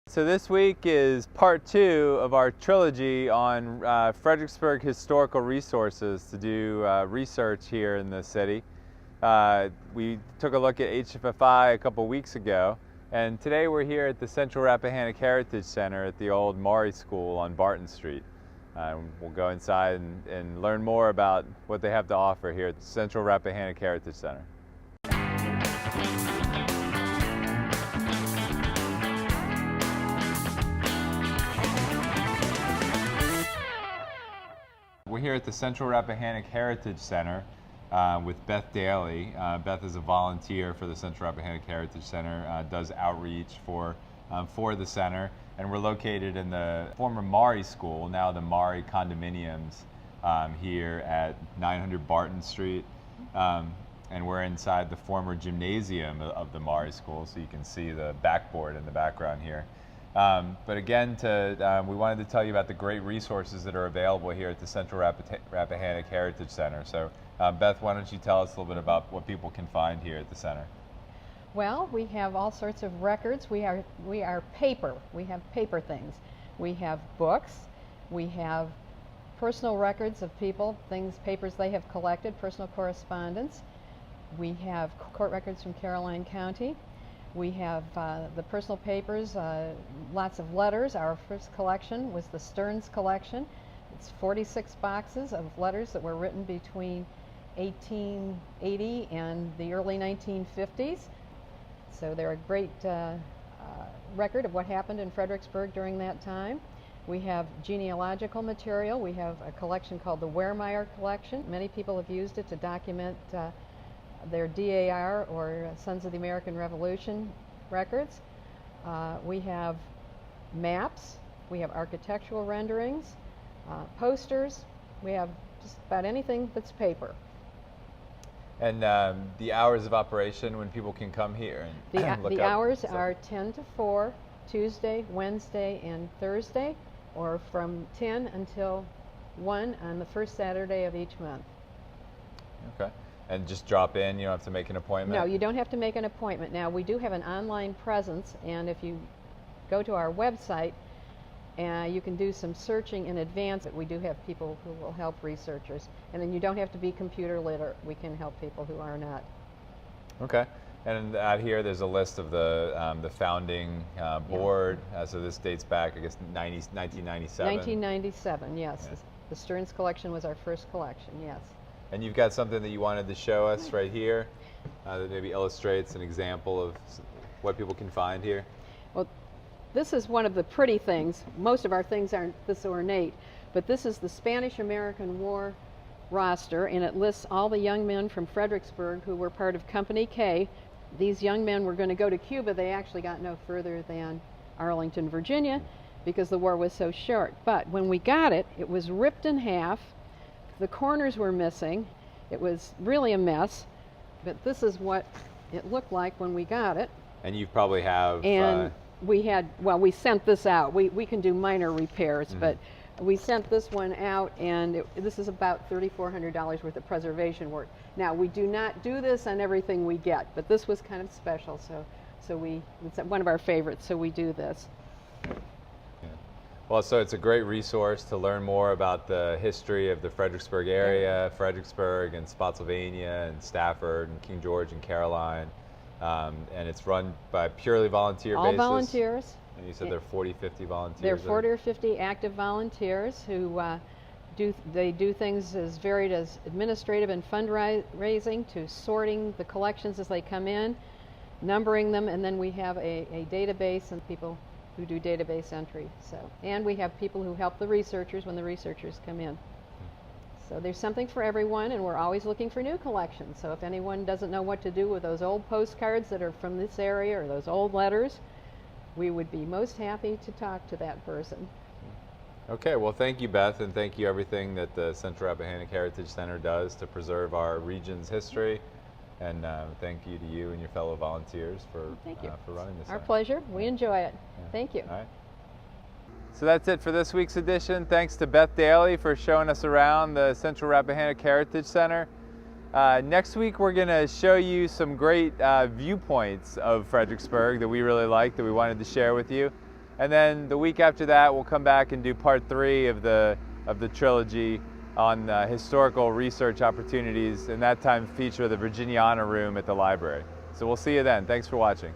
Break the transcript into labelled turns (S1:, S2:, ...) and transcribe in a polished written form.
S1: So this week is part 2 of our trilogy on Fredericksburg historical resources to do research here in the city. We took a look at HFFI a couple weeks ago, and today we're here at the Central Rappahannock Heritage Center at the old Maury School on Barton Street. We'll go inside and learn more about what they have to offer here at the Central Rappahannock Heritage Center. We're here at the Central Rappahannock Heritage Center with Beth Daly. Beth is a volunteer for the Central Rappahannock Heritage Center, does outreach for the center, and we're located in the former Maury School, now the Maury condominiums here at 900 Barton Street, and we're inside the former gymnasium of the Maury School, so you can see the backboard in the background here. But again, we wanted to tell you about the great resources that are available here at the Central Rappahannock Heritage Center. So Beth, why don't you tell us a little bit about what people can find here at the center?
S2: Well, we have all sorts of records. We are paper. We have paper things. We have books. We have personal records of people, papers they have collected, personal correspondence. We have court records from Caroline County. We have the personal papers, lots of letters. Our first collection was the Stearns collection. It's 46 boxes of letters that were written between 1880 and the early 1950s. So they're a great record of what happened in Fredericksburg during that time. We have genealogical material. We have a collection called the Wehrmeyer collection. Many people have used it to document their DAR, or Sons of the American Revolution, records. We have maps, we have architectural renderings, posters, we have just about anything that's paper.
S1: And the hours of operation when people can come here and look
S2: The
S1: up
S2: hours
S1: stuff.
S2: are 10 to 4, Tuesday, Wednesday, and Thursday, or from 10 until 1 on the first Saturday of each month.
S1: Okay. And just drop in, you don't have to make an appointment?
S2: No, you don't have to make an appointment. Now, we do have an online presence, and if you go to our website, you can do some searching in advance. We do have people who will help researchers. And then you don't have to be computer literate. We can help people who are not.
S1: Okay. And out here, there's a list of the founding board. So this dates back, I guess, 1997?
S2: 1997, yes.
S1: Yes.
S2: The Stearns collection was our first collection, yes.
S1: And you've got something that you wanted to show us right here that maybe illustrates an example of what people can find here?
S2: Well, this is one of the pretty things. Most of our things aren't this ornate, but this is the Spanish-American War roster, and it lists all the young men from Fredericksburg who were part of Company K. These young men were going to go to Cuba. They actually got no further than Arlington, Virginia, because the war was so short. But when we got it, it was ripped in half. The corners were missing. It was really a mess, but this is what it looked like when we got it.
S1: And you probably have...
S2: And we sent this out. We can do minor repairs, but we sent this one out, and this is about $3,400 worth of preservation work. Now, we do not do this on everything we get, but this was kind of special, so it's one of our favorites, so we do this.
S1: Well, so it's a great resource to learn more about the history of the Fredericksburg area, Fredericksburg and Spotsylvania and Stafford and King George and Caroline. And it's run by purely volunteer basis.
S2: All volunteers.
S1: And you said there are 40, 50 volunteers?
S2: There are 40 or 50 active volunteers who do things as varied as administrative and fundraising to sorting the collections as they come in, numbering them, and then we have a database and people who do database entry. And we have people who help the researchers when the researchers come in. So there's something for everyone, and we're always looking for new collections. So if anyone doesn't know what to do with those old postcards that are from this area or those old letters, we would be most happy to talk to that person.
S1: Okay, well, thank you, Beth, and thank you everything that the Central Rappahannock Heritage Center does to preserve our region's history. And thank you to you and your fellow volunteers for running this.
S2: Our pleasure. We enjoy it.
S1: Yeah.
S2: Thank you.
S1: All right. So that's it for this week's edition. Thanks to Beth Daly for showing us around the Central Rappahannock Heritage Center. Next week we're going to show you some great viewpoints of Fredericksburg that we really like, that we wanted to share with you. And then the week after that, we'll come back and do part 3 of the trilogy on historical research opportunities, and that time feature the Virginiana room at the library. So we'll see you then. Thanks for watching.